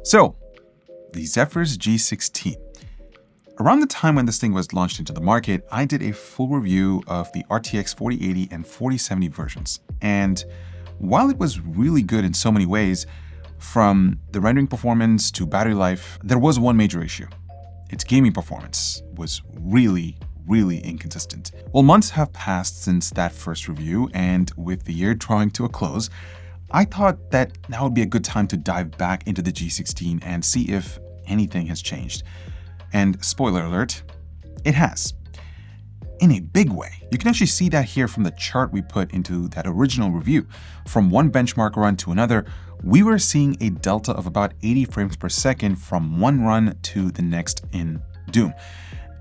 So, the Zephyrus G16. Around the time when this thing was launched into the market, I did a full review of the RTX 4080 and 4070 versions. And while it was really good in so many ways, from the rendering performance to battery life, there was one major issue. Its gaming performance was really inconsistent. Well, months have passed since that first review, and with the year drawing to a close, I thought that now would be a good time to dive back into the G16 and see if anything has changed. And spoiler alert, it has. In a big way. You can actually see that here from the chart we put into that original review. From one benchmark run to another, we were seeing a delta of about 80 frames per second from one run to the next in Doom.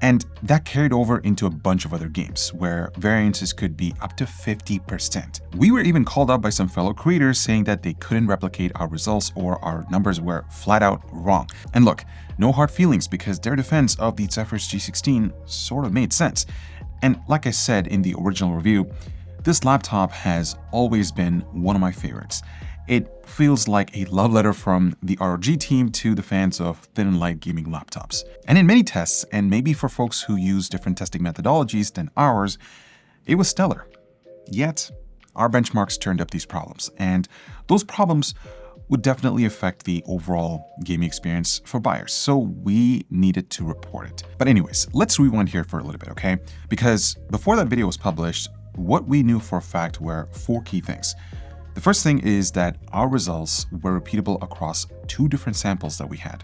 And that carried over into a bunch of other games, where variances could be up to 50%. We were even called out by some fellow creators saying that they couldn't replicate our results or our numbers were flat out wrong. And look, no hard feelings, because their defense of the Zephyrus G16 sort of made sense. And like I said in the original review, this laptop has always been one of my favorites. It feels like a love letter from the ROG team to the fans of thin and light gaming laptops. And in many tests, and maybe for folks who use different testing methodologies than ours, it was stellar. Yet, our benchmarks turned up these problems, and those problems would definitely affect the overall gaming experience for buyers, so we needed to report it. But anyways, let's rewind here for a little bit, okay? Because before that video was published, what we knew for a fact were 4 key things. The first thing is that our results were repeatable across 2 different samples that we had.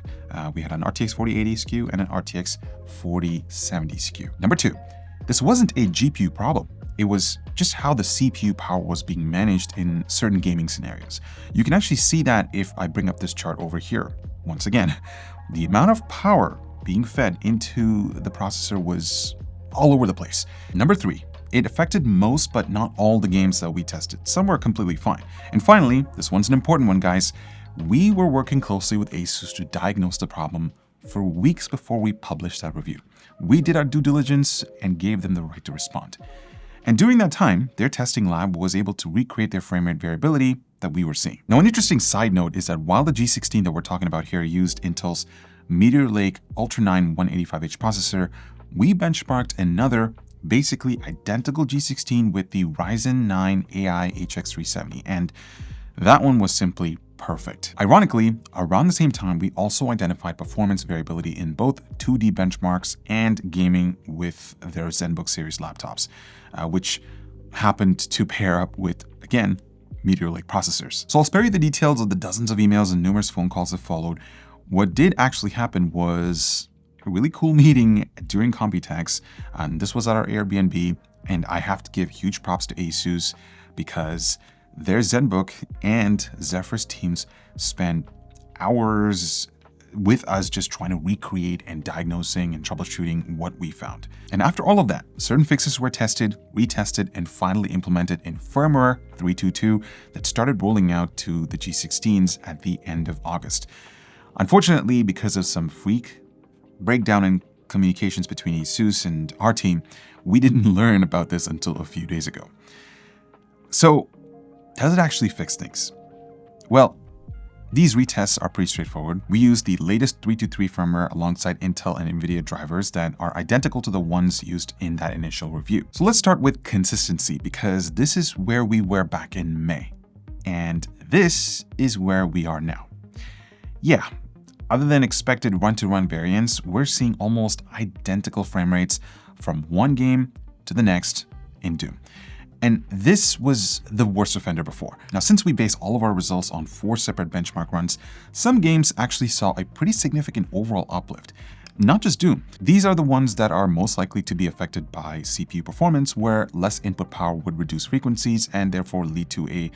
We had an RTX 4080 SKU and an RTX 4070 SKU. Number 2, this wasn't a GPU problem. It was just how the CPU power was being managed in certain gaming scenarios. You can actually see that if I bring up this chart over here. Once again, the amount of power being fed into the processor was all over the place. Number 3, it affected most but not all the games that we tested. Some were completely fine. And finally, this one's an important one, guys. We were working closely with ASUS to diagnose the problem for weeks before we published that review. We did our due diligence and gave them the right to respond. And during that time, their testing lab was able to recreate their frame rate variability that we were seeing. Now, an interesting side note is that while the G16 that we're talking about here used Intel's Meteor Lake Ultra 9 185H processor, we benchmarked another basically identical G16 with the Ryzen 9 AI HX370, and that one was simply perfect. Ironically, around the same time, we also identified performance variability in both 2D benchmarks and gaming with their ZenBook series laptops, which happened to pair up with, again, Meteor Lake processors. So I'll spare you the details of the dozens of emails and numerous phone calls that followed. What did actually happen was a really cool meeting during Computex. This was at our Airbnb, and I have to give huge props to ASUS because their ZenBook and Zephyrus teams spent hours with us just trying to recreate and diagnosing and troubleshooting what we found. And after all of that, certain fixes were tested, retested, and finally implemented in firmware 3.2.2 that started rolling out to the G16s at the end of August. Unfortunately, because of some freak breakdown in communications between ASUS and our team, we didn't learn about this until a few days ago. So, does it actually fix things? Well, these retests are pretty straightforward. We use the latest 3.2.3 firmware alongside Intel and NVIDIA drivers that are identical to the ones used in that initial review. So let's start with consistency, because this is where we were back in May. And this is where we are now. Yeah, other than expected run-to-run variance, we're seeing almost identical frame rates from one game to the next in Doom. And this was the worst offender before. Now, since we base all of our results on 4 separate benchmark runs, some games actually saw a pretty significant overall uplift. Not just Doom. These are the ones that are most likely to be affected by CPU performance, where less input power would reduce frequencies and therefore lead to a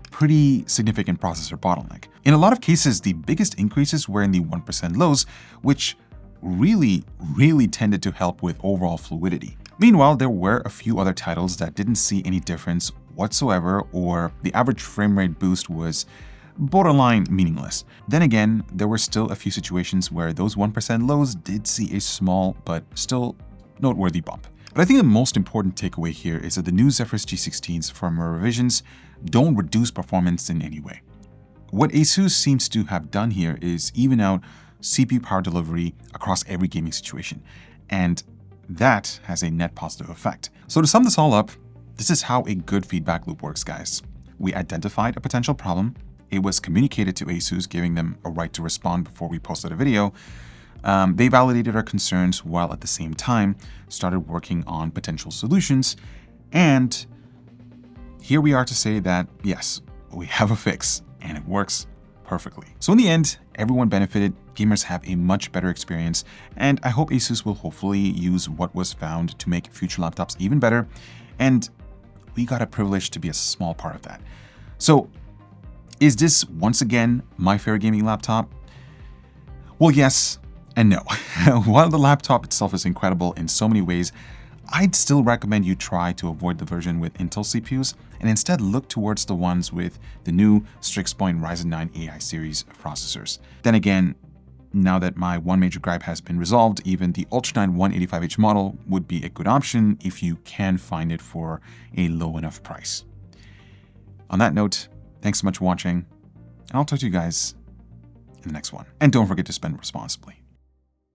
pretty significant processor bottleneck. In a lot of cases, the biggest increases were in the 1% lows, which really tended to help with overall fluidity. Meanwhile, there were a few other titles that didn't see any difference whatsoever, or the average frame rate boost was borderline meaningless. Then again, there were still a few situations where those 1% lows did see a small but still noteworthy bump. But I think the most important takeaway here is that the new Zephyrus G16's firmware revisions don't reduce performance in any way. What ASUS seems to have done here is even out CPU power delivery across every gaming situation, and that has a net positive effect. So to sum this all up, this is how a good feedback loop works, guys. We identified a potential problem. It was communicated to ASUS, giving them a right to respond before we posted a video. They validated our concerns while at the same time started working on potential solutions. And here we are to say that, yes, we have a fix and it works perfectly. So in the end, everyone benefited. Gamers have a much better experience, and I hope ASUS will hopefully use what was found to make future laptops even better. And we got a privilege to be a small part of that. So is this once again my favorite gaming laptop? Well, yes and no. While the laptop itself is incredible in so many ways, I'd still recommend you try to avoid the version with Intel CPUs and instead look towards the ones with the new Strix Point Ryzen 9 AI series processors. Then again, now that my one major gripe has been resolved, even the Ultra 9 185H model would be a good option if you can find it for a low enough price. On that note, thanks so much for watching, and I'll talk to you guys in the next one. And don't forget to spend responsibly.